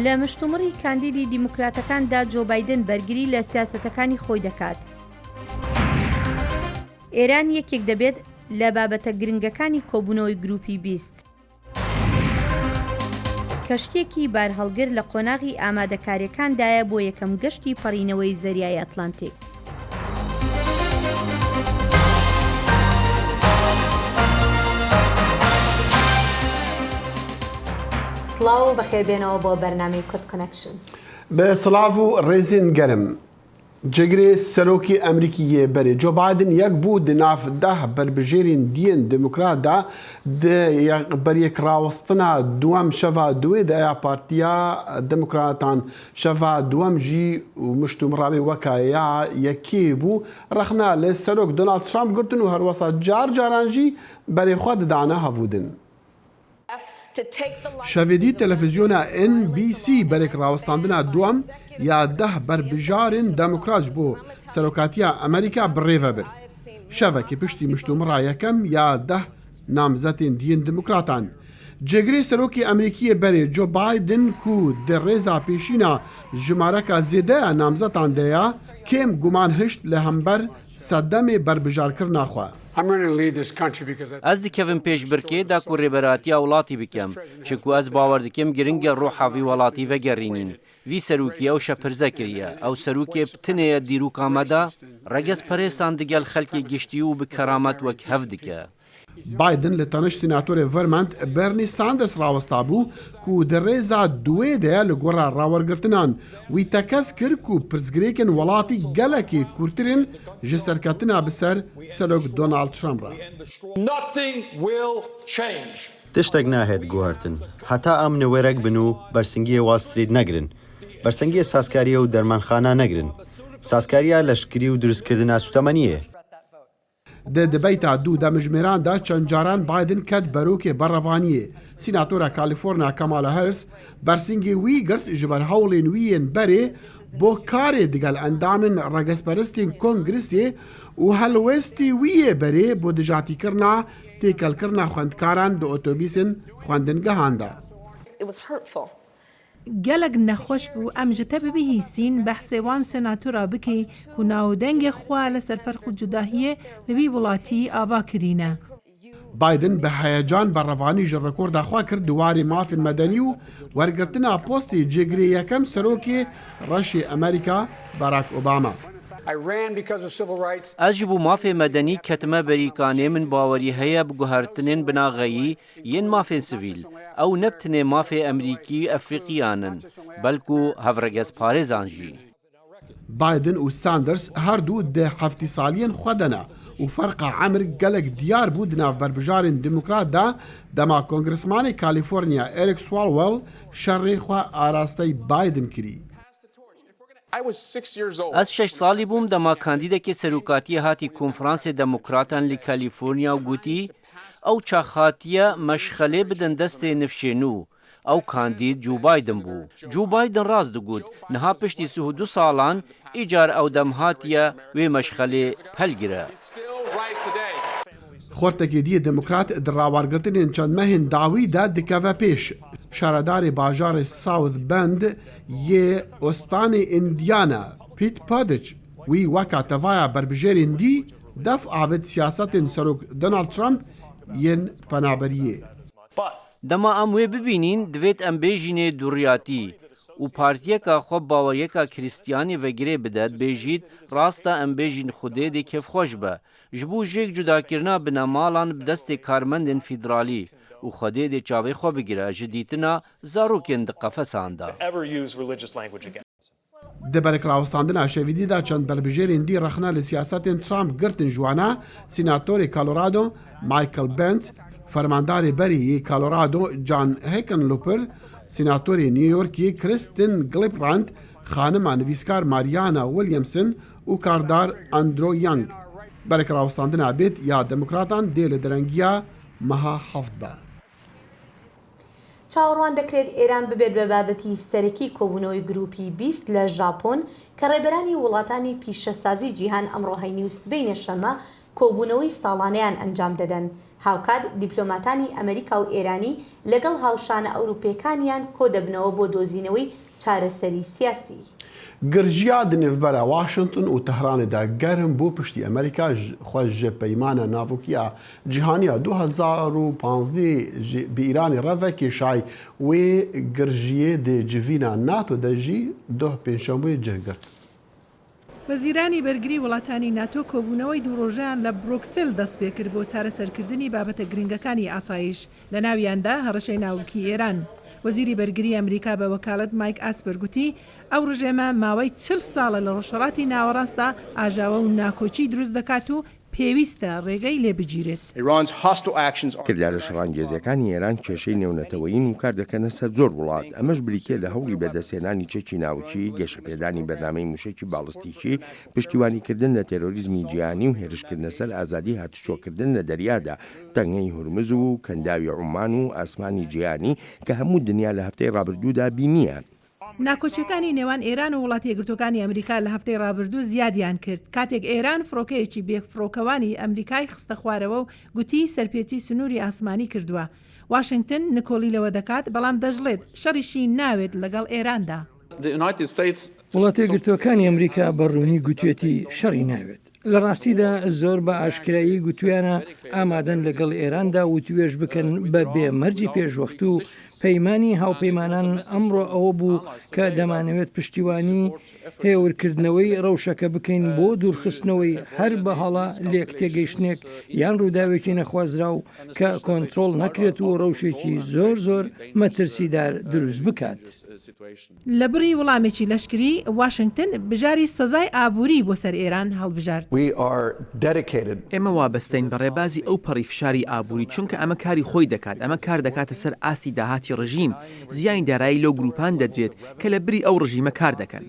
لە مشتومڕی کاندیدی دیموکراتەکاندا جۆ بایدن بەرگری لە سیاسەتەکانی خۆی دەکات. ئێران یەکێک دەبێت لە بابەتە گرنگەکانی کۆبوونەوەی گروپی 20. کەشتێکی بارهەڵگر لە قۆناغی ئامادەکاریەکاندایە بۆ یەکەم گەشتی پەڕینەوەی زەریای ئەتلانتیک. سڵاو و بەخێربێنەوە بۆ بەرنامەی کۆت کۆنەکشن. بە سڵاو و ڕێزین گەرم. جگرێ سەرۆکی ئەمریکیە بەرێ جۆ بایدن یەک بوو di nav deh berbijêrên diyên demokrat da di beryekrawestina duwem şeva duwê de ya Partiya Demokratan şeva duwem jî û miştûmiravê weka ya yekê bû rexna li serok Donald Trump girtin û herwesa car caran jî berê xwe didane hevûdin. Şevedî televizyona NBC berek rawestandina duwem ya 10 berbijarên demokrat ji bo serokatiya Amerîka birêve bir. Şevekê piştî miştûmira yekem ya 10 namzetên diyên demokratan. Cegirê serokê Amerîkiyê berê Joe Biden ku di rêza pêşîna jimareka zêdeya namzetan de ya kêm guman hişt li hember sedemê berbijarkirina xwe. Ez dikevim pêşbirkê da ku rêberatiya welatî bikim çiku ez bawer dikim giringe roha vî welatî vegerînîn. Vî serokî ew şepirze kiriye. Ew serokê tinêye dîroka me da regezperêsan digel xelkê giştî û bi keramet wek hev dike. Biden li tanîş Senatörê Vermont Bernie Sanders rawesta bû ku di rêza duwê de li gora rawergirtinan wî tekez kir ku pirsgirêkên welatî gelekê kûrtirên ji serketina bi ser serok Donald Trump re. Tiştek nahet guhartin. Heta em newêrek bin û bersingiyê Wall Street negirin. Bersingiyê sazkariya û dermanxana negirin. Sazkariya leşkerî û durustkirina sûtemeniyê. Di dibeyta dû demijmêran da çend caran Biden ket berokê berrevaniyê. Sînatora Kaliforniya Kamala Harris bersingê wî girt ji ber hewlên wî yên berê bo karê digel endamên regezperistên Kongresê û helwestê wî yê berê bo dijatîkirina têkelkirina xwendkaran di otobîsên xwendingehan da. gelek nexweş bû em ji te bibihîsîn behsê wan senatûra bikî ku navdengê xwe li ser ferq û cudahiyê li vî welatî ava kirîne. Biden bi heyecan berrevanî ji rekorda xwe kir diwarê mafên medenî û wergirtina postê cêgirê yekem serokê Reşê Amerîka Barack Obama. Ez ji bo mafê medenî ketime berîkanê min bawerî heye bi guhertinên binaxeyî yên mafên sivîl. Ew ne tinê mafê Emerîkî Efrîqiyan in, belku hevregezparêzan jî. Biden û Sanders her du di heftî saliyên xwe de ne û ferqa emir gelek diyar bû di nav berbijarên demokrat da dema Kongresmanê Kaliforniya Eric Swalwell şerê xwe arasteyî Biden kirî. Ez 6 salî bûm dema kandîdekê serokatiyê hatî konferansê demokratan li Kaliforniya û gotî ew çaxhatiye meşxelê bidin destê nifşênû. Ew kandîd Joe Biden bû. Joe Biden rast digot niha piştî 22 salan îcar ew dem hatiye wê meşxelê pelgire. Xortekê diyê demokrat di rawargirtinên çend mehên dawî de dikeve pêş. Şaredarê bajarê South Bend yê Ostanê Indiana Pete Buttigieg wî weka tevaya berbijêrên dî def avêt siyasetên serok Donald Trump yên penaberiyê. Dema em wê bibînîn divêt em bêjînê duriyatî û partiyeka xwe baweryeka Krîstiyanî vegirê bide dibêjît rasta em bêjîn Xwedê dê kevxweş be ji bo jêk cudakirina binemalan bi destê karmendên fîderalî û Xwedê dê çavê xwe bigire ji dîtina zarokên di qefesan da. Di berekrawestandina şevîdî da çend berbijêrên dî rexna li siyasetên Trump girtin ji wan e Sînatorê Colorado Michael Benz, fermandarê berî yê Colorado John Hickenlooper, Sînatorê New Yorkê Kristen Gillibrand, xanima nivîskar Mariana Williamson û kardar Andrew Young. Berekrawestandina bêt ya demokratan dê li direngiya meha heft be. چاوەڕوان دەکرێت ئێران ببێت بە بابەتی سەرەکی کۆبوونەوەی گروپی 20 لە ژاپۆن کە ڕێبەرانی وڵاتانی پیشەسازی جیهان ئەمڕۆ هەینی و سبەینە شەمە کۆبوونەوەی ساڵانەیان ئەنجام دەدەن. هاوکات دیپلۆماتانی ئەمریکا و ئێرانی لەگەڵ هاوشانە ئەوروپیەکانیان کۆ دەبنەوە بۆ دۆزینەوەی چارەسەری سیاسی. گرژیا دنێڤبەرە واشنگتن و تەهرانێدا گەرم بۆ پشتی ئەمریکا خۆش پەیمانە ناوکیە جیهانیە 2015 بە ئیرانی ڕەڤێکی شای وێ گرژیە دێجڤینە ناتۆ دەژی دۆ پێنجشەمبەی جێگرت. وەزیرانی بەرگری وڵاتانی ناتۆ کۆبوونەوەی دووڕۆژەیان لە بروکسل دەست پێ کرد بۆ چارەسەرکردنی بابەتە گرنگەکانی ئاسایش لە ناویاندا هەڕەشەی ناوکی ئێران. وەزیری بەرگری ئەمریکا بە وەکالەت مایک ئاسپەر گوتی ئەو ڕژێمە ماوەی 40 ساڵە لە ڕۆژهەڵاتی ناوەڕاستدا ئاژاوە و ناکۆچی دروست دەکات و پێویستە ڕێگەی لێ بگیرێت. کردارە شەڕانگێزیەکانی ئێران کێشەی نێونەتەوەیین و کار دەکەنە سەر زۆر وڵات ئەمەش بریکێ لە هەوڵی بەدەستێنانی چەکی ناوچی گەشەپێدانی بەرنامەی موشێکی باڵستیکی پشتیوانیکردن لە تێرۆریزمی جیهانی و هێرشکردنە سەر ئازادی هاتوچۆکردن لە دەریادا تەنگەی هورمز و کەنداوی عومان و ئاسمانی جیهانی کە هەموو دنیا لە هەفتەی ڕابردوودا بینیان. ناکۆچەکانی نێوان ئێران و وڵاتی یەکگرتوەکانی ئەمریکا لە هەفتەی ڕابردوو زیادیان کرد کاتێک ئێران فڕۆکەیەکی بێفڕۆکەوانی ئەمریکای خستە خوارەوە و گوتی سەرپێچی سنووری ئاسمانی کردووە. واشنگتن نکۆلی لەوە دەکات بەڵام دەژڵێت شەڕیشی ناوێت لەگەڵ ئێراندا. وڵاتی یەکگرتوەکانی ئەمریکا بەڕوونی گوتوێتی شەڕی ناوێت. لە ڕاستیدا زۆر بە ئاشکرایی گوتویانە ئامادەن لەگەڵ ئێراندا و توێژ بکەن بە بێمەرجی پێشوەخت و پەیمانی هاوپەیمانان ئەمڕۆ ئەوە بوو کە دەمانەوێت پشتیوانی هێورکردنەوەی ڕەوشەکە بکەین بۆ دوورخستنەوەی هەر بە هەڵا لێک تێگەیشتنێک یان ڕووداوێکی نەخوازرا و کە کۆنتترۆل نەکرێت و ڕەوشێکی زۆر مەترسیدار دروست بکات. لە بڕی وەڵامێکی لەشکری واشنگتن بژاری سەزای ئابووری بۆ سەر ئێران هەڵبژارد. ئێمە وابەستین بە ڕێبازی ئەو پەڕی فشاری ئابووری چونکە ئەمە کاری خۆی دەکات ئەمە کار دەکاتە سەر ئاسی داهاتی ڕژیم زیانی دارایی لەو گروپان دەدرێت کە لە بری ئەو ڕژیمە کار دەکەن.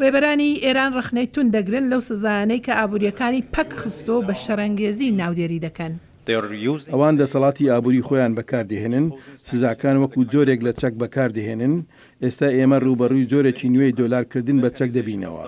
ڕێبەرانی ئێران ڕخنەی تون دەگرن لەو سزایانەی کە ئابوووریەکانی پەک خستۆ بە شەڕەنگێزی ناودێری دەکەن. ئەوان دەسەڵاتی ئابووری خۆیان بەکاردێهێنن سزاکان وەکو جۆرێک لە چەک بەکاردێهێنن ئێستا ئێمە ڕوبەڕووی جۆرێکی نوێی دۆلارکردن بە چەک دەبینەوە.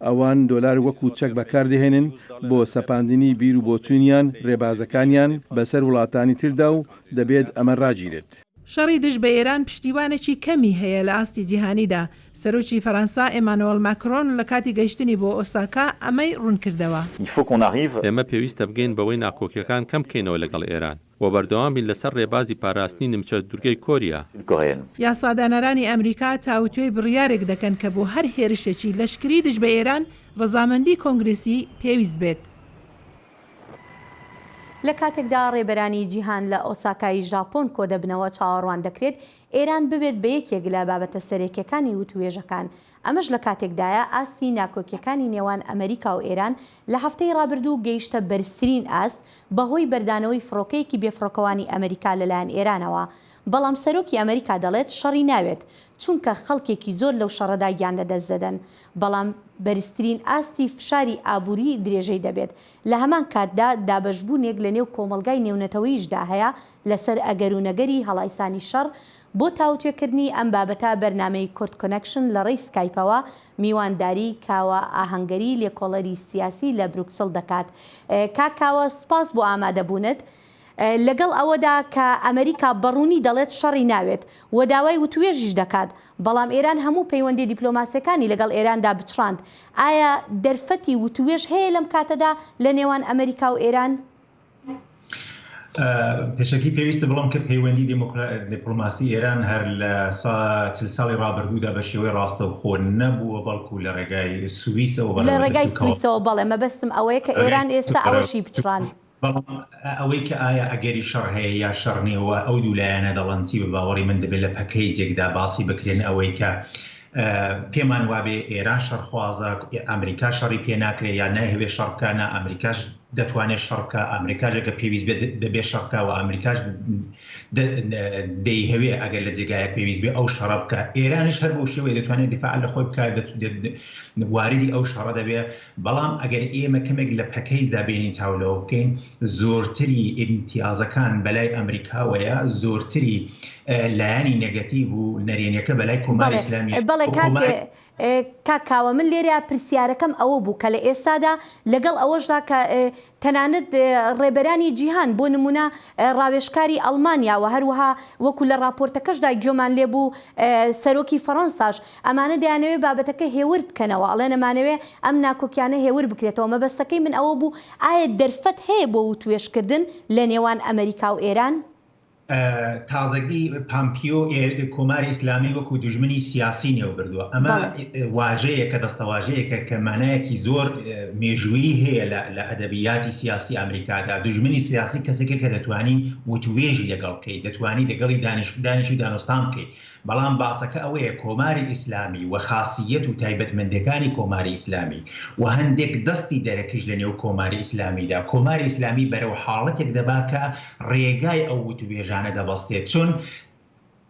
ئەوان دۆلار وەکو چەک بەکاردێهێنن بۆ سەپاندنی بیر و بۆچوونیان ڕێبازەکانیان بەسەر وڵاتانی تردا و دەبێت ئەمە ڕاگیرێت. شەڕی دژ بە ئێران پشتیوانێکی کەمی هەیە لە ئاستی جیهانیدا. سەرۆکی فەرەنسا ئێمانوەل ماکرۆن لە کاتی گەیشتنی بۆ ئۆساکا ئەمەی ڕوونکردەوە. ئێمە پێویستە بگەین بەوەی ناکۆکیەکان کەم بکەینەوە لەگەڵ ئێران و بەردەوامین لەسەر ڕێبازی پاراستنی نمچە دوورگەی کۆریا. یاسادانەرانی ئەمریکا تاوتوێی بڕیارێک دەکەن کە بۆ هەر هێرشێکی لەشکری دژ بە ئێران ڕەزامەندی کۆنگرسی پێویست بێت. لە کاتێکدا ڕێبەرانی جیهان لە ئۆساکای ژاپۆن کۆ دەبنەوە چاوەڕوان دەکرێت ئێران ببێت بە یەکێک لە بابەتە سەرێکیەکانی وتوێژەکان. ئەمەش لە کاتێکدایە ئاستی ناکۆکیەکانی نێوان ئەمریکا و ئێران لە هەفتەی ڕابردوو گەیشتە بەرزترین ئاست بەهۆی بەردانەوەی فڕۆکەیەکی بێفڕۆکەوانی ئەمریکا لەلایەن ئێرانەوە. بەڵام سەرۆکی ئەمریکا دەڵێت شەڕی ناوێت چونکە خەڵکێکی زۆر لەو شەڕەدا گیان دەدەست دەدەن بەڵام بەرزترین ئاستی فشاری ئابووری درێژەی دەبێت. لە هەمان کاتدا دابەشبوونێک لە نێو کۆمەلگای نێونەتەوەیشدا هەیە لەسەر ئەگەر و نەگەری هەڵایسانی شەڕ بۆ تاوتوێکردنی ئەم بابەتە بەرنامەی کورد کۆنەکشن لە ڕێی سکایپەوە میوانداری کاوە ئاهەنگەری لێکۆڵەری سیاسی لە بروکسل دەکات. کاکاوە سوپاس بۆ ئامادەبوونت. لەگەڵ ئەوەدا کە ئەمریکا بەڕوونی دەڵێت شەڕی ناوێت و داوای وتوێژیش دەکات بەڵام ئێران هەموو پەیوەندی دیپلۆماسیەکانی لەگەڵ ئێراندا بچڕاند. ئایا دەرفەتی وتوێژ هەیە لەم کاتەدا لە نێوان ئەمریکا و ئێران؟ پێشەکی پێویستە بڵام کە پەیوەندی دیپلۆماسی ئێران هەر لە 40 ساڵی ڕابردوودا بە شێوەی ڕاستە و خۆ نەبووە بەڵکو لە ڕێگای سویسەوە لە ڕێگای سویسەوە بەڵێ مەبەستم ئەوەیە کە ئێران ئێستا ئەوەشی بچڕاند. ئەوەی کە ئایا ئەگەری شەڕ هەیە یا شەڕ نێوە ئەو دوولایەنە دەڵەنتی بە باوەڕی من دەبێت لە پەکەیجێکدا باسی بکرێن ئەوەی کە پێمان وابێ ئێران شەڕخوازە ئەمریکا شەڕی پێ ناکرێت یا نایهوێ شەڕکانە ئەمریکاش دەتوانێت شەڕکە ئەمریکاژێکە پێویست دەبێت شەڕکە و ئەمریکاش دەیهەوێ ئەگەر لە جێگایە پێویست بێ ئەو شەڕە بکە ئێرانش هەر بەو شێوەیە دەتوانێت دیفاع لە خۆی بکات واردی ئەو شەڕە دەبێت بەڵام ئەگەر ئێمە کەمێک لە پەکەیزدا بێنین چاولەوە بکەین زۆرتری ئیمتیازەکان بەلای ئەمریکاوەیە زۆرتری لایانی نێگەتیڤ و نەرێنیەکە بەلای کۆماری ئیسلامی بەڵێ کاکاوە من لێرە پرسیارەکەم ئەوە بوو کە لە ئێستادا لەگەڵ ئەوەشدا کە تەنانەت ڕێبەرانی جیهان بۆ نمونە ڕاوێژکاری ئەڵمانیاوە هەروەها وەکو لە راپۆرتەکەشدا گوێمان لێبوو سەرۆکی فەڕەنساش ئەمانە دەیانەوێت بابەتەکە هێور بکەنەوە ئەڵێ نەمانەوێ ئەم ناکۆکیانە هێور بکرێتەوە مەبەستەکەی من ئەوە بوو ئایا دەرفەت هەیە بۆ توێشکردن لە نێوان ئەمریکا و ئێران؟ تازگی پامپیۆ کۆماری ئیسلامی وەکو دوژمنی سیاسی نێو بردووە ئەمە واژەیە کە دەستەواژەیەکە کە مانایەکی زۆر مێژووی هەیە لە ئەدەبیاتی سیاسی ئەمریکادا دوژمنی سیاسی کەسێکە کە دەتوانی وتوێژی لەگەڵ بکەیت دەتوانی لەگەڵی دانیش و دانوستان بکەیت بەڵام باسەکە ئەوەیە کۆماری ئیسلامی و خاصیت و تایبەتمەندەکانی کۆماری ئیسلامی و هەندێک دەستی دەرەکەش لە نێو کۆماری ئیسلامیدا کۆماری ئیسلامی بەرەو حاڵەتێک دەبا کە ڕێگای ئەو وتوێژانە دەبەستێت چون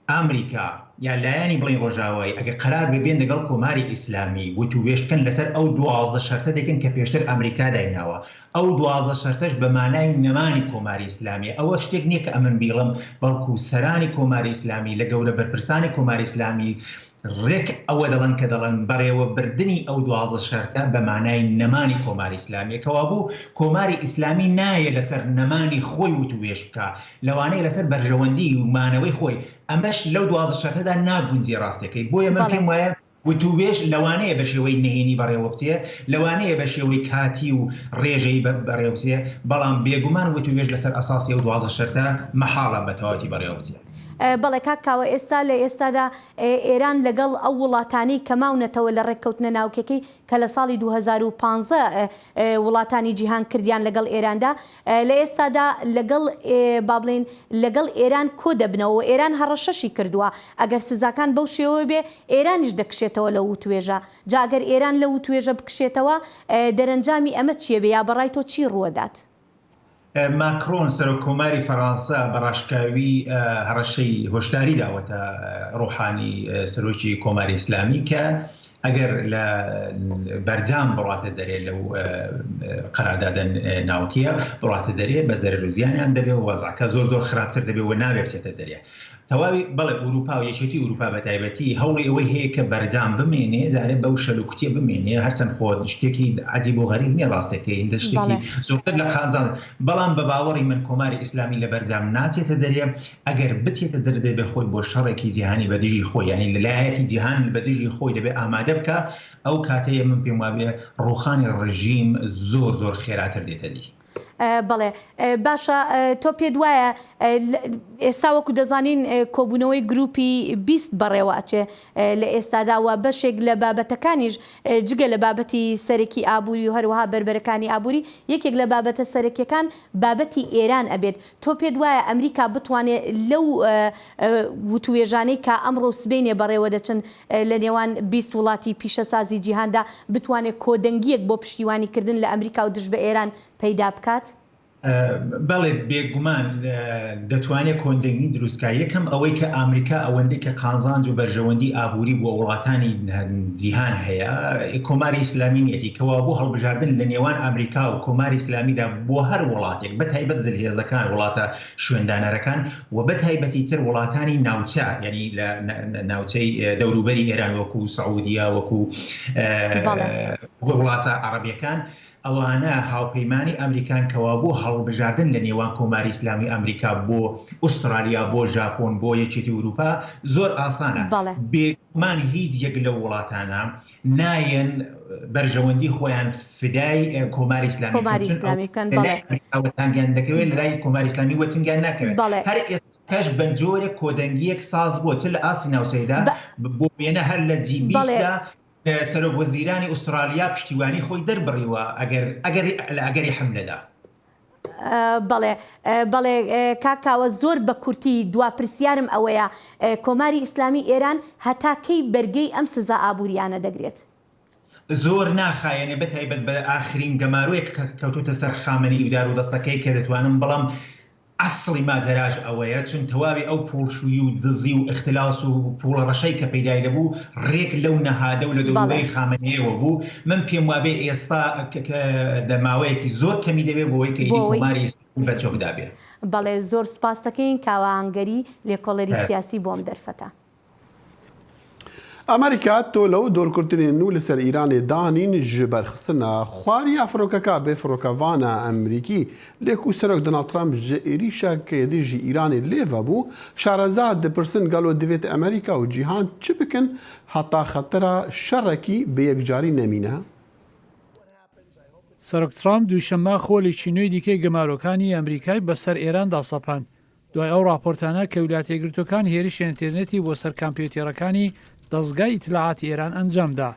ئەمریکا یا لایانی بڵین ڕۆژاوایی ئەگە قرار ببێن لەگەڵ کۆماری ئیسلامی وتوێژکەن لەسەر ئەو 12 شەرتە دەکەن کە پێشتر ئەمریکا دایناوە ئەو 12 شەرتەش بە مانای نەمانی کۆماری ئیسلامی ئەوە شتێک نییە کە ئەمن بیڵم بەڵکو سەرانی کۆماری ئیسلامی لە گەورە بەرپرسانی کۆماری ئیسلامی ڕێک ئەوە دەڵن کە دەڵن بەڕێوەبردننی ئەو 12 شەرتە بە مانای نەمانی کۆماری ئیسلامیەکەوا بوو کۆماری ئیسلامی نایە لەسەر نەمانی خۆی وتوێژ بکە لەوانەیە لەسەر بەرژەوەندی و مانەوەی خۆی ئەمەش لەو 12 شەرتەدا ناگونجی ڕاستەکەی بۆیە من پێم وایە وتوێژ لەوانەیە بە شێوەی نهێنی بەڕێوە بچێ لەوانەیە بە شێوەی کاتی و ڕێژەی بەڕێوە بچێ بەڵام بێگومان وتوێژ لەسەر ئەساسی ئەو 12 شەرتە مەحاڵە بە تەواوەتی بەڕێوە بچێت. بەڵێ کاکاوە ئێستا لە ئێستادا ئێران لەگەڵ ئەو وڵاتانی کە ماونەتەوە لە ڕێککەوتنە ناوکەکەی کە لە ساڵی 2015 وڵاتانی جیهان کردیان لەگەڵ ئێراندا لە ئێستادا لەگەڵ با بڵێن لەگەڵ ئێران کۆ دەبنەوە ئێران هەڕەشەشی کردووە ئەگەر سزاکان بەو شێوە بێ ئێرانیش دەکشێتەوە لە وتوێژە جاگەر ئێران لە وتوێژە بکشێتەوە دەرەنجامی ئەمە چیە بێ یا بەڕای تۆ چی ڕوودات؟ ماکرۆن سەرۆکۆماری فەڕەنسا بەڕاشکاوی هەڕەشەی هۆشداری داوەتە ڕۆحانی سەرۆکی کۆماری ئیسلامی کە ئەگەر لە بەرجام بڕاتە دەرێ لەو قەراردادە ناوکیە بڕاتە دەرێ بە زەرەر و زیانیان دەبێ و وەزعکە زۆر خراپتر دەبێ و نابێ بچێتە دەرێ تەواوی بەڵێ ئوروپا و یەکێتی ئوروپا بە تایبەتی هەوڵی ئەوەی هەیە کە بەرجام بمێنێ جارێ بەو شەلوکوتێ بمێنێ هەرچەند خۆ شتێکی عەجیب و غەریب نییە ڕاستەکەی هەندە شتێکی زۆرتر لە قازان بەڵام بە باوەڕی من کۆماری ئیسلامی لە بەرجام ناچێتە دەرێ ئەگەر بچێتە دەردێ بێ خۆی بۆ شەڕێکی جیهانی بە دژی خۆی یعنی لەلایەکی جیهان بە دژی خۆی دەبێ ئامادە بکە ئەو کاتەیە من پێم وابێ ڕوخانی ڕژیم زۆر خێراتر دێتە دی. بەڵێ باشە تۆ پێت وایە ئێستا وەکو دەزانین کۆبوونەوەی گروپی 20 بەڕێوەچێ لە ئێستاداوە بەشێک لە بابەتەکانیش جگە لە بابەتی سەرەکی ئابووری و هەروەها بربەرەکانی ئابووری یەکێک لە بابەتە سەرەکیەکان بابەتی ئێران ئەبێت تۆ پێت وایە ئەمریکا بتوانێت لەو وتوێژانەی کە ئەمڕۆ سبەینێ بەڕێوە دەچن لە نێوان 20 وڵاتی پیشەسازی جیهاندا بتوانێت کۆدەنگیەک بۆ پشتیوانیکردن لە ئەمریکا و دژ بە ئێران پەیدا بکات؟ بەڵێ بێگومان دەتوانێت کۆندەنگی دروستکە یەکەم ئەوەی کە ئەمریکا ئەوەندەی کە قازانج و بەرژەوەندی ئابووری بۆ وڵاتانی جیهان هەیە کۆماری ئیسلامی نیەتی کەوا بۆ هەڵبژاردن لە نێوان ئەمریکا و کۆماری ئیسلامیدا بۆ هەر وڵاتێک بە تایبەت زلهێزەکان وڵاتە شوێندانەرەکان و بە تایبەتی تر وڵاتانی ناوچە یعنی لە ناوچەی دەوروبەری ئێران وەکو سعودیا وەکو وڵاتە عەرەبیەکان ئەوانە هاوپەیمانی ئەمریکان کەوا بۆ هەڵبژاردن لە نێوان کۆماری ئیسلامی ئەمریکا بۆ ئوسترالیا بۆ ژاپۆن بۆ یەکێتی ئوروپا زۆر ئاسانە بێگومان هیچ یەک لە وڵاتانە نایەن بەرژەوەندی خۆیان فدای کۆماری ئیسلامیەکەن دەکەوێت لە لای کۆماری ئیسلامی وەچنگیان ناکەوێت هەر ئێستاش بەنجۆرێک کۆدەنگیەک ساز بۆ چ لە ئاستی ناوچەیدا بۆ وێنە هەر لە جیبیسدا سەرۆک وەزیرانی ئوسترالیا پشتیوانی خۆی دەربڕیوە ئەگەری حملەدا. بەڵێ کاکاوە زۆر بە کورتی دوا پرسیارم ئەوەیە کۆماری ئیسلامی ئێران هەتاکەی بەرگەی ئەم سزا ئابووریانە دەگرێت؟ زۆر ناخایەنێ بەتایبەت بە ئاخرین گەمارویەک کەوتوتە سەر خامنەی ئیدار و دەستەکەی کە دەتوانم بەڵام ئەسڵی ماجەراژ ئەوەیە چون تەواوی ئەو پۆڵشووی و دزی و اختلاس و پوڵە ڕەشەی کە پەیدای دەبوو ڕێک لەو نەهادە و لە دەوروبەری خامنەیەوە بوو من پێم وابێ ئێستا دەماوەیەکی زۆر کەمی دەبێت بۆ ئەوەی کە ئیدی کۆماری بە چۆکدا بێت. بەڵێ زۆر سپاس دەکەین کاوانگەری لێکۆڵەری سیاسی بۆم دەرفەتە. ئەمریکا تۆ لەو دۆرکردنی نو لەسەر ئیرانی دانین ji بەرخستنە خواری ئەفرۆکەکە بێ فڕۆکەڤانە ئەمریکی لێک و سەرۆک دۆناڵد ترامپ ji ێریشە کە دژی ئیرانی لێڤە بوو شارەزاد دەپرسن گەلۆ دەوێت ئەمریکا و جیهان چ بکن هەتا خەتەرە شەڕێکی بە یەکجاری نەمینە؟ سەرۆک ترامپ دووشەممە خۆڵێکی نوێی دیکەی گەمارۆکانی ئەمریکای بەسەر ئێراندا سەپاند دوای ئەو راپۆرتانە کە ویلایەتە یەکگرتووەکان هێرشی ئینترنێتی بۆ سەر کامپیۆتێرەکانی دەستگای ئیتلاعاتی ئێران ئەنجامدا.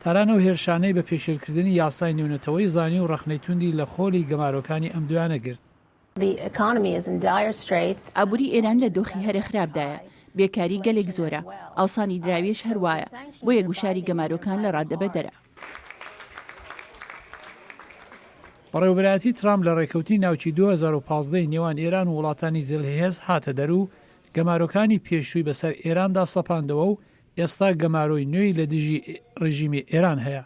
تارانە و هێرشانەی بە پێشێلکردنی یاسای نێونەتەوەی زانی و ڕەخنەی توندی لە خۆڵی گەمارۆکانی ئەم دویانە گرت. ئابووری ئێران لە دۆخی هەرە خراپدایە. بێکاری گەلێک زۆرە. ئاوسانی دراویش هەروایە. بۆیە گوشاری گەمارۆکان لە ڕادەبە دەرە. بەڕێوەبەرایەتی ترامپ لە ڕێکەوتی ناوچی 2015 نێوان ئێران و وڵاتانی زێلهێز هاتە دەرو گەمارۆکانی پێشووی بەسەر ئێراندا سەپاندەوە و ئێستا گەمارۆی نوێی لە دژی ڕژیمی ئێران هەیە.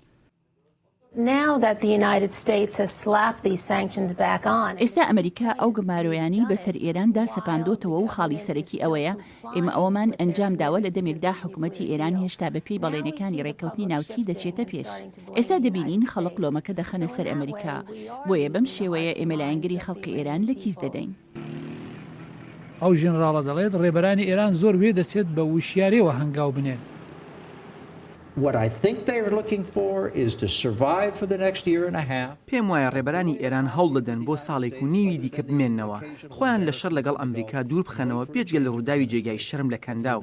ئێستا ئەمریکا ئەو گەمارۆیانی بەسەر ئێراندا سەپاندۆتەوە و خاڵی سەرەکی ئەوەیە ئێمە ئەوەمان ئەنجام داوە لە دەمێکدا حکوومەتی ئێران هێشتا بەپێی بەڵێنەکانی ڕێکەوتنی ناوکی دەچێتە پێش. ئێستا دەبینین خەڵق لۆمەکە دەخەنە سەر ئەمریکا بۆیە بەم شێوەیە ئێمە لایەنگری خەڵقی ئێران لە کیس دەدەین. ئەو ژێنراڵە دەڵێت ڕێبەرانی ئێران زۆر وێ دەسێت بە وشیارەوە هەنگاو بنێن. پێم وایە ڕێبەرانی ئێران هەوڵ دەدەن بۆ ساڵێک و نیوی دیکە بمێننەوە خۆیان لە شەر لەگەڵ ئەمریکا دوور بخەنەوە پێچگەل لە ڕووداوی جێگای شەرم لە کەندا و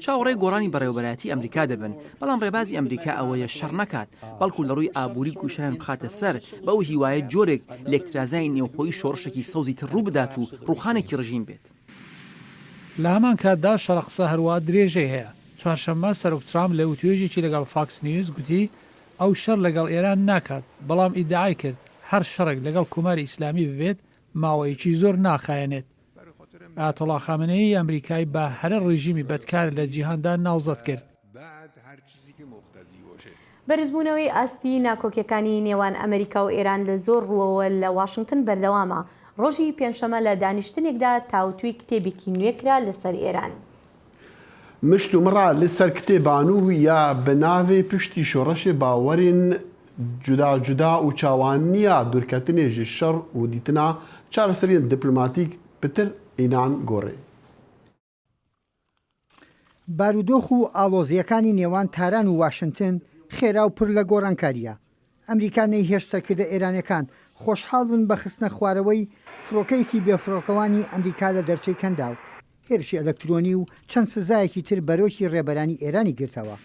چاوەڕێی گۆڕانی بەڕێوەبەرەتی ئەمریکا دەبن بەڵام ڕێبازی ئەمریکا ئەوەیە شەڕ نەکات بەڵکو لە ڕووی ئابووری گوشیان بخاتە سەر بەو هیوایە جۆرێک لێکترازای نێوخۆی شۆڕشێکی سەوزی تر ڕوو بدات و ڕووخانێکی ڕژیم بێت. لە هەمان کاتدا شەڕقسە هەروە درێژەی هەیە. چوارشەممە سەرۆک ترامپ لە وتوێژێکی لەگەڵ فاکس نیوز گوتی ئەو شەڕ لەگەڵ ئێران ناکات بەڵام ئیدعای کرد هەر شەڕێک لەگەڵ کوماری ئیسلامی ببێت ماوەیەکی زۆر ناخایەنێت. ئایەتۆڵا خامنەیی ئەمریکای بە هەرە ڕژیمی بەدکار لە جیهاندا ناوزەت کرد. بەرزبوونەوەی ئاستی ناکۆکیەکانی نێوان ئەمریکا و ئێران لە زۆر ڕووەوە لە واشنگتن بەردەوامە. ڕۆژی پێنجشەمە لە دانیشتنێکدا تاوتوی کتێبێکی نوێکرا لەسەر ئێران. مشت و مڕا لەسەر کتێبان و یا بەناوێ پشتی شۆڕەشێ باوەرین جودا جودا و چاوانیە دوورکەتنێژی شەڕ و دیتنا چارەسەریان دیپلۆماتیک پتر ئینان گۆڕێ. بارودۆخ و ئاڵۆزیەکانی نێوان تاران و واشنگتن خێرا و پڕ لە گۆڕانکاریە. ئەمریکانەی هێرشسەرکردە ئێرانەکان خۆشحاڵ بوون بە خستنە خوارەوەی فڕۆکەیەکی بێفڕۆکەوانی ئەمریکا لە دەرچەی کەنداو. هێرشی ئەلەکترۆنی و چەند سزایەکی تر بەرۆکی ڕێبەرانی ئێرانی گرتەوە.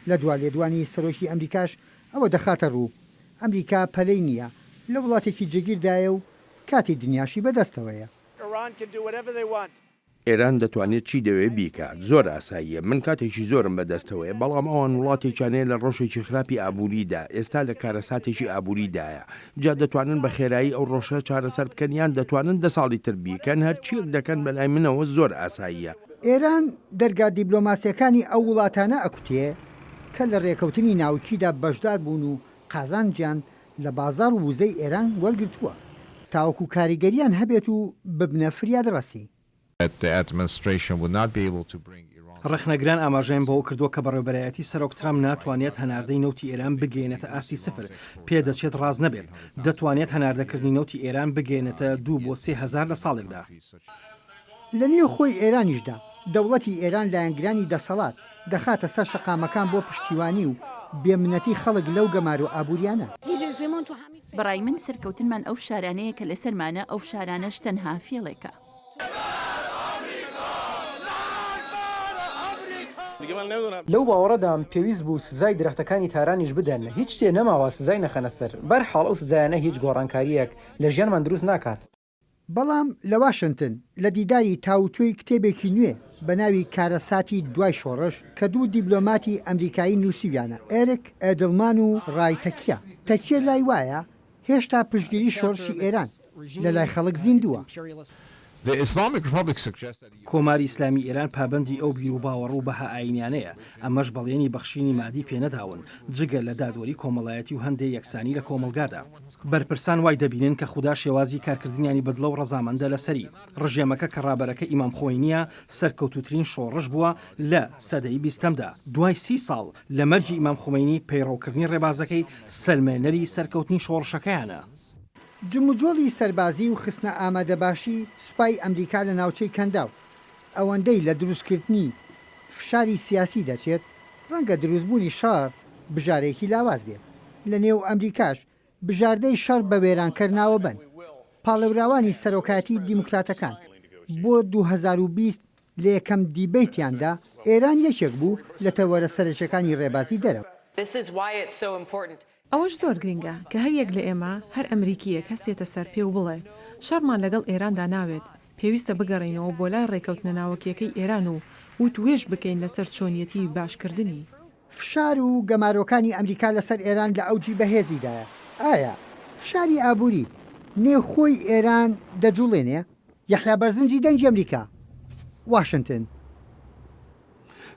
لە دوا لێدوانی سەرۆکی ئەمریکاش ئەوە دەخاتە ڕوو. ئەمریکا پەلەی نییە لە وڵاتێکی جێگیردایە و کاتی دنیاشی بەدەستەوەیە. ئێران دەتوانێت چی دەوێت بیکات زۆر ئاساییە من کاتێکی زۆرم بەدەستەوەیە بەڵام ئەوان وڵاتێکیانەیە لە ڕۆژێکی خراپی ئابووریدا ئێستا لە کارەساتێکی ئابووریدایە جا دەتوانن بە خێرایی ئەو ڕۆژە چارەسەر بکەنیان دەتوانن 10 ساڵی تر بیکەن هەرچیەک دەکەن بەلای منەوە زۆر ئاساییە. ئێران دەرگا دیبلۆماسیەکانی ئەو وڵاتانە ئەکوتێ کە لە ڕێکەوتنی ناوکیدا بەشدار بوون و قازانجیان لە بازار و وزەی ئێران وەرگرتووە تاوەکو کاریگەریان هەبێت و ببنە فریاد ڕەسی. ڕخنەگران ئاماژەیان بەوە کردووە کە بەڕێوەبەرایەتی سەرۆک ترامپ ناتوانێت هەناردەی نەوتی ئێران بگەێنێتە ئاستی سفر پێ دەچێت ڕاز نەبێت دەتوانێت هەناردەکردنی نەوتی ئێران بگەێنێتە 2 بۆ 3,000 لە ساڵێکدا. لە نێو خۆی ئێرانیشدا دەوڵەتی ئێران لایەنگرانی دەسەڵات دەخاتە سەر شەقامەکان بۆ پشتیوانی و بێمنەتی خەڵک لەو گەمار و ئابووریانە. بەڕای من سەرکەوتنمان ئەو شارانەیە کە لەسەرمانە ئەو شارانەش تەنها فێڵێکە. لەو باوەڕەدام پێویست بوو سزای درەختەکانی تارانیش بدەن هیچ شتێ نەماوە سزای نەخەنە سەر بەرحاڵ ئەو سزایانە هیچ گۆڕانکاریەک لە ژیانمان دروست ناکات. بەڵام لە واشنگتن لە دیداری تاوتوی کتێبێکی نوێ بە ناوی کارەساتی دوای شۆڕش کە دوو دیبلۆماتی ئەمریکایی نووسیویانە ئێرک ئەدڵمان و ڕایتەکیە تەکیە لای وایە هێشتا پشتگیری شۆڕشی ئێران لە لای خەڵک زیندووە. کۆماری ئیسلامی ئێران پابندی ئەو بیر و باوەڕ و بەها ئاینیانەیە ئەمەش بەڵێنی بەخشینی مادی پێنەداون جگە لە دادوەری کۆمەڵایەتی و هەندێک یەکسانی لە کۆمەلگادا بەرپرسان وای دەبینن کە خوددا شێوازی کارکردنیانی بەدڵە و ڕەزامەندە لەسەری ڕژێمەکە کە ڕابەرەکە ئیمام خۆینیە سەرکەوتوترین شۆڕش بووە لە سەدەی بیستەمدا دوای 30 ساڵ لە مەرجی ئیمام خۆمینی پەیڕەوکردنی ڕێبازەکەی سەلمێنەری سەرکەوتنی شۆڕشەکەیانە. جموجۆڵی سەربازی و خستنە ئامادەباشی سوپای ئەمریکا لە ناوچەی کەنداو ئەوەندەی لە دروستکردنی فشاری سیاسی دەچێت ڕەنگە دروستبوونی شار بژارێکی لاواز بێت لە نێو ئەمریکاش بژاردەی شەڕ بە وێرانکردناوە بن پاڵەوراوانی سەرۆکاتی دیموکراتەکان بۆ 2020 لە یەکەم دیبیتیاندا ئێران یەکێک بوو لە تەوەرە سەرچەکانی ڕێبازی دەرەوە. ئەوەش زۆر گرنگە کە هەیەک لە ئێمە هەر ئەمریکیەک هەستێتە سەر پێ و بڵێ شەڕمان لەگەڵ ئێراندا ناوێت پێویستە بگەڕینەوە بۆ لای ڕێکەوتنە ناوەکیەکەی ئێران و توێژ بکەین لەسەر چۆنیەتی باشکردنی. فشار و گەمارۆکانی ئەمریکا لەسەر ئێران لە ئەوجی بەهێزیدایە. ئایا فشاری ئابووری نێوخۆی ئێران دەجوڵێنێ؟ یەحیا بەرزنجی دەنگی ئەمریکا، واشنگتن.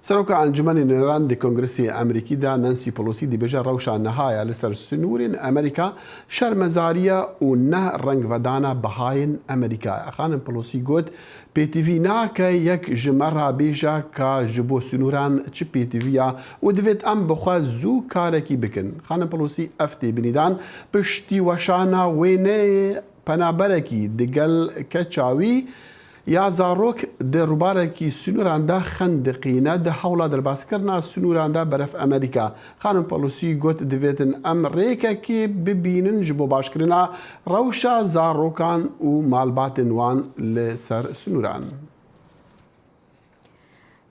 سەرۆکە ئەنجومەنی نێران کۆنگرسی ئەمریکیدا نانسی پۆلۆسی دیبێژە ڕەوشان نەهایە لەسەر سنوورین ئەمریکا شەرمەزاریە و نە ڕەنگڤەدانە بەهاین ئەمریکا. خانم پۆلۆسی گوت پێتیڤی ناکە یەک ژمەڕا بێژە کە ji بۆ سنووران چ پێتیڤە و دەوێت ئەم بخوا زوو کارێکی بکن. خانم پۆلۆسی ئەفتێ بنیدان پشتی وەشانە وێنەیە پەنابەرێکی دگەل کە چاوی یا زارۆک دە ڕووبارێکی سنووراندا خەندقینە دە هەوڵا دەرباسکردنا سنووراندا بەرەف ئەمریکا. خانم پۆلۆسی گوت دەوێتن ئەم ڕێکێکی ببینن ji بۆ باشکردنا ڕەوشە زارۆکان و مالباتن وان لەسەر سنووران.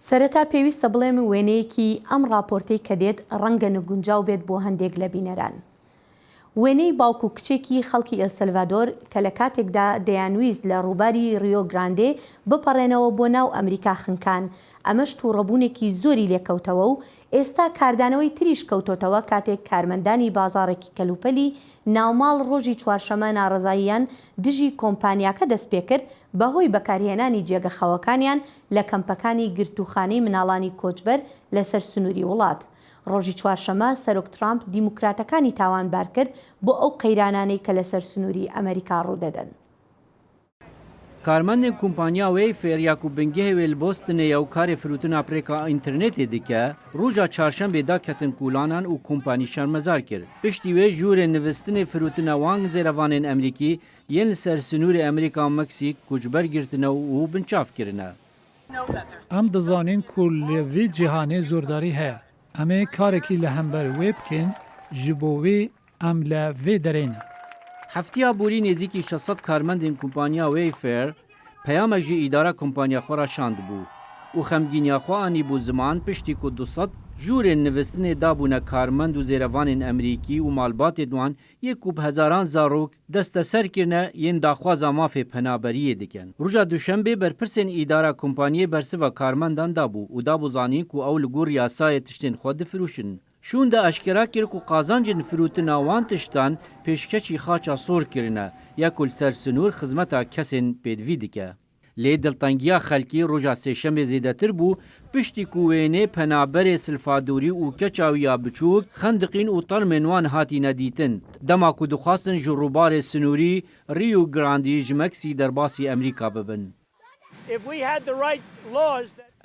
سەرەتا پێویستە بڵێم وێنەیەکی ئەم راپۆرتەی کە دێت ڕەنگە نەگونجاو بێت بۆ هەندێک لە بینەران. وێنەی باوکو کچێکی خەڵکی ئەلسەلڤادۆر کە لە کاتێکدا دەیانویست لە ڕووباری ریۆ گراندێ بپەڕێنەوە بۆ ناو ئەمریکا خنکان ئەمەش تووڕەبوونێکی زۆری لێکەوتەوە و ئێستا کاردانەوەی تریش کەوتۆتەوە کاتێک کارمەندانی بازارێکی کەلوپەلی ناوماڵ ڕۆژی چوارشەمە ناڕزاییان دژی کۆمپانیاکە دەست پێ کرد بەهۆی بەکارهێنانی جێگەخەوەکانیان لە کەمپەکانی گرتوخانەی مناڵانی کۆچبەر لەسەر سنووری وڵات. ڕۆژی چوارشەمە سەرۆک ترامپ دیموکراتەکانی تاوانبار کرد بۆ ئەو قەیرانانەی کە لەسەر سنووری ئەمریکا ڕوودەدەن. کارمەندێک کۆمپانیا وەیفێر یاکوب بنگهێوێ لە بۆستنەیە و کارێ فروتنا پرێکا ئینترنێتێ دکە ڕۆژا چارشەمبێدا کەتن کوولانان و کۆمپانی شەرمەزار کرد. پشتی وێ ژوورێ نوستنێ فروتنە وانگ زێرەوانên ئەمریکی یەن لەسەر سنووری ئەمریکا و مەکسیک کوچبەر گرتنەوە و بنچافکردنە. ئەم دەزانین کو لێڤی جیهانێ زۆرداری هەیە. ئەمێ کارێکی لە هەمبەر وێ بکەین ji بۆ wê ئەم لە vê derêne. هەفتیا بوری نێزیکی 600 کارمەندên کۆمپانیا وەیفێر پەیامێک ji ئیدارە کۆمپانیا خۆ را شاند بوو û xemgîniya xwe anî bû ziman piştî ku 200 jûrên nivîstinê dabûne karmend û zêrevanên Emerîkî û malbatê wan yek û hezaran zarok desteserkirine yên daxwaza mafê penaberiyê dikin. Roja duşembê berpirsên îdara kompanyê bersiva karmendan dabû û dabû zanîn ku ew li gor yasayê tiştên xwe difirûşin. Şûn de eşkera kir ku qazancên firutina wan tiştan pêşkeçî xaça sor kirine ya ku li ser sinûr xizmeta kesên pêdivî dike. Lê diltangiya xelkî roja sêşemê zêdetir bû piştî ku wênê penaberê silfadorî û keçawiya biçûk xendiqîn û talmên wan hatîne dîtin. Dema ku dixwastin ji roubarê sinûrî Rio Grande ji Meksî derbasî Emerîka bibin.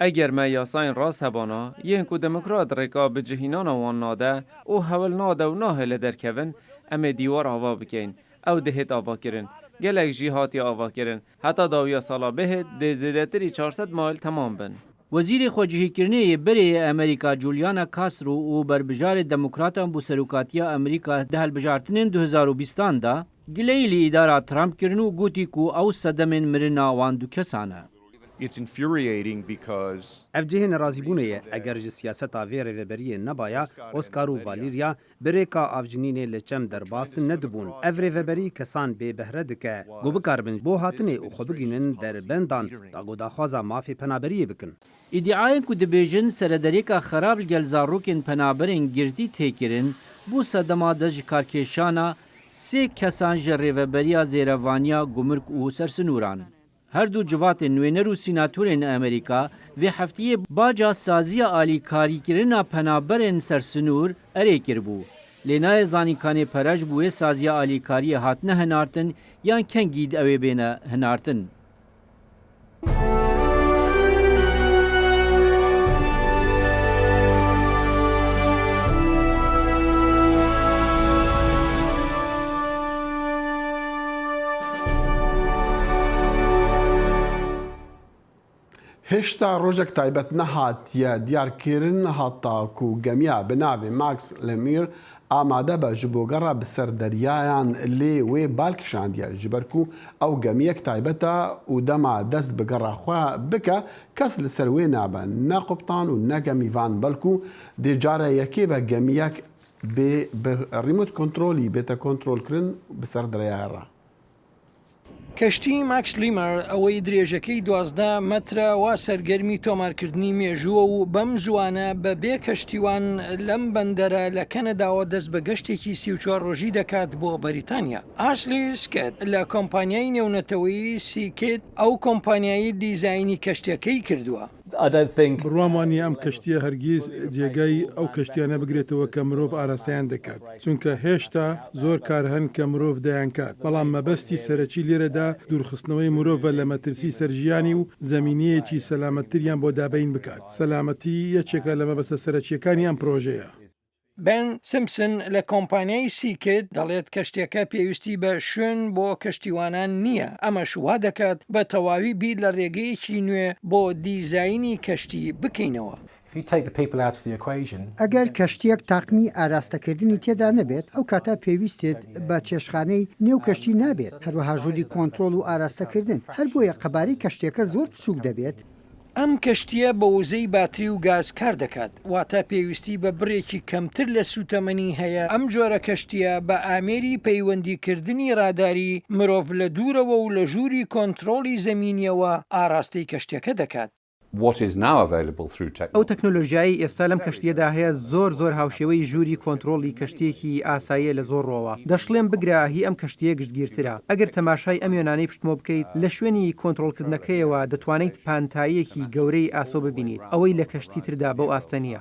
Eger me yasayên rast hebana yên ku demokrat rêka bi cihînana wan nade û hewil nade û nahêle derkevin em ê dîwar ava bikein ew dihêt avakirin. Gelek jî hatiye avakirin. Heta dawiya sala bihêt dê zêdetirî 400 mail temam bin. Wezîrê Xwecihîkirinê Berê Amerîka Juliana Castro û berbijarê demokratan bû serokatiya Amerîka di helbijartinên 2020 da gileyî li îdara Trump kirin û gotî ku ew sedemên mirina wan du kesan e. ئەف جێهێنە ڕازیبوونەیە ئەگەر ji siyaseta vê rêveberiyê nebaya Oskar û Valîrya birêka avjinînê li çem derbasın nedibûn. Ev rêveberî kesan bêbehre dike. Gu bikaribin bo hatinê û xwe bigînin derbendan dagodaxwaza mafê penaberiyê bikin. îddiayên ku dibêjin serederêka xerab li gel zarokên penaberên girtî têkirin bû sedema de ji karkêşana sê kesan ji rêveberiya zêrevaniya gumruk û sersinûran. Her du civatên nûêner û sînatorên Amerîka vê hefteyê baca saziya alîkarîkirina penaberên sersinûr erê kirbû. Lênayê zanînkanê perej bû wê saziya alîkariyê hatine hinartin yan kengî ew ê bêne hinartin. هێشتا ڕۆژێک تایبەت نەهاتیە دیارکردن هەتاکو و گەمیا بناوێ ماکس لەمیر ئامادە بە ji بۆ گەڕا bi ser deryayan lê wê balkişandiye ji ber ku ew gemiyek taybet e û dema dest bi gera xwe bike kes li ser wê nabe ne quptan û ne gemîvan belku dê care yekê be gemiyek bê bi remote kontrolî bête kontrolkirin bi ser deryaya re. کەشتی ماکس لیمەر ئەوەی درێژەکەی 12 مەترە وا سەرگەرمی تۆمارکردنی مێژووە و بەم زوانە بە بێ کەشتیوان لەم بەندەرە لە کەنەداوە دەست بە گەشتێکی 34 ڕۆژی دەکات بۆ بەریتانیا. ئاشلی سکت لە کۆمپانیای نێونەتەوەی سیکت ئەو کۆمپانیایی دیزاینی کەشتەکەی کردووە. بڕوامانی ئەم کەشتیە هەرگیز جێگای ئەو کەشتیانە بگرێتەوە کە مرۆڤ ئاراستەیان دەکات چونکە هێشتا زۆر کار هەن کە مرۆڤ دەیان کات بەڵام مەبەستی سەرەکی لێرەدا دوورخستنەوەی مرۆڤە لە مەترسی سەرژیانی و زەمینەیەکی سەلامەتتریان بۆ دابین بکات سەلامەتی یەکێکە لە مەبەستە سەرەکیەکانی ئەم پرۆژەیە. بن سیمپسن لە کۆمپانیای سیکت دەڵێت کەشتێکە پێویستی بە شوێن بۆ کەشتیوانان نییە ئەمەش وا دەکات بە تەواوی بیر لە ڕێگەیەکی نوێ بۆ دیزاینی کەشتی بکەینەوە. ئەگەر کەشتێک تاقمی ئاراستەکردنی تێدا نەبێت ئەو کاتا پێویستێت بە چێشخانەی نێو کەشتی نابێت هەروەها ژووری کۆنتترۆل و ئاراستەکردن هەر بۆیە قەبارەی کەشتێکە زۆر بچووک دەبێت. ئەم کەشتیە بە وزەی باتری و گاز کار دەکات واتە پێویستی بە بڕێکی کەمتر لە سوتەمەنی هەیە ئەم جۆرە کەشتیە بە ئامێری پەیوەندیکردنی ڕاداری مرۆڤ لە دوورەوە و لە ژووری کۆنتترۆلی زەمینیەوە ئاراستەی کەشتەکە دەکات. ئەو تەکنۆلۆژیایی ئێستا لەم کەشتیەدا هەیە زۆر هاوشێوەی ژووری کۆنتترۆلی کەشتێکی ئاساییە لە زۆر ڕۆوە دەشڵێن بگرا هی ئەم کەشتیە گشتگیرترە ئەگەر تەماشای ئەم وێنانەی پشتمۆ بکەیت لە شوێنی کۆنتترۆلکردنەکەیەوە دەتوانیت پانتاییەکی گەورەی ئاسۆ ببینیت ئەوەی لە کەشتی تردا بەو ئاستەنیە.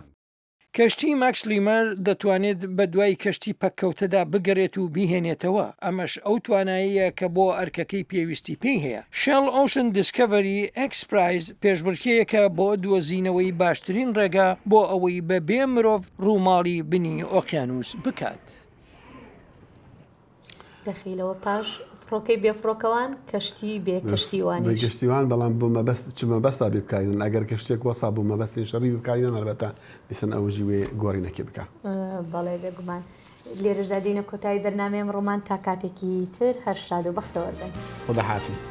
کەشتی ماکس لیمەر دەتوانێت بە دوای کەشتی پەککەوتەدا بگەڕێت و بیهێنێتەوە ئەمەش ئەو تواناییە کە بۆ ئەرکەکەی پێویستی پێی هەیە. شێل ئۆشن دیسکەڤەری ئەکسپرایز پێشبڕکێیەکە بۆ دۆزینەوەی باشترین ڕێگا بۆ ئەوەی بە بێ مرۆڤ ڕووماڵی بنی ئۆقیانوس بکات. دەخیلەوە پاش فڕۆکەی بێفڕۆکەوان کەشتی بێ کەشتیوانی گەشتیوان بەڵام بۆ مەبەست چ مەبەستا بێ بکارن ئەگەر کەشتێک وەسا بۆ مەبەستی شەڕی بکارێنە هەربەتە دیسن ئەوژی وێ گۆڕینەکە بکە. بەڵێ بێگومان لێرەشدا دینە کۆتایی بەرنامەیەم ڕۆمان تا کاتێکی تر هەر شاد و بەختەوەربن. خدا حافیز.